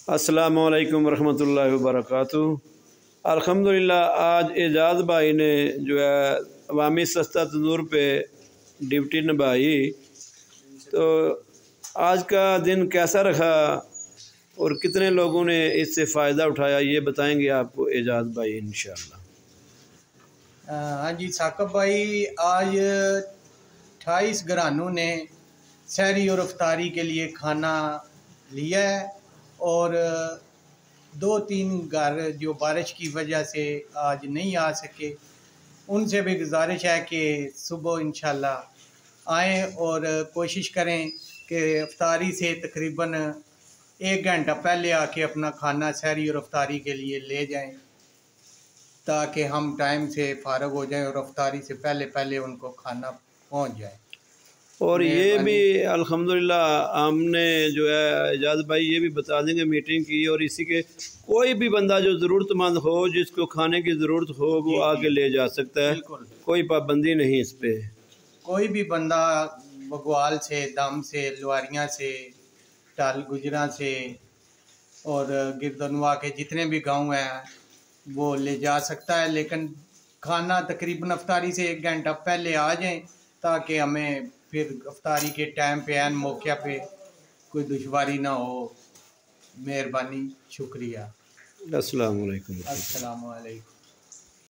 अस्सलामु अलैकुम रहमतुल्लाहि व बरकातुहू। अल्हम्दुलिल्लाह आज एजाज भाई ने जो है अवामी सस्ता तंदूर पे ड्यूटी निभाई, तो आज का दिन कैसा रहा और कितने लोगों ने इससे फ़ायदा उठाया ये बताएंगे आपको एजाज भाई इंशाअल्लाह। हाँ जी साकब भाई, आज 28 घरानों ने सहरी और अफ्तारी के लिए खाना लिया है और 2-3 घर जो बारिश की वजह से आज नहीं आ सके, उनसे भी गुजारिश है कि सुबह इंशाल्लाह आएँ और कोशिश करें कि अफ्तारी से तकरीबन 1 घंटा पहले आके अपना खाना सहरी और अफ्तारी के लिए ले जाएं, ताकि हम टाइम से फारग हो जाएं और अफ्तारी से पहले पहले उनको खाना पहुंच जाए। और ये भी अल्हम्दुलिल्लाह हमने जो है एजाज भाई ये भी बता देंगे मीटिंग की, और इसी के कोई भी बंदा जो ज़रूरतमंद हो, जिसको खाने की ज़रूरत हो, वो आके ले जा सकता है, कोई पाबंदी नहीं इस पे। कोई भी बंदा बगवाल से, दम से, लुआरियाँ से, टाल गुजरा से और गिरदनवा के जितने भी गांव हैं वो ले जा सकता है, लेकिन खाना तकरीबन अफ्तारी से 1 घंटा पहले आ जाएं, ताकि हमें फिर अफ्तारी के टाइम पे एन मौके पे कोई दुश्वारी ना हो। मेहरबानी, शुक्रिया। अस्सलाम वालेकुम। अस्सलाम वालेकुम।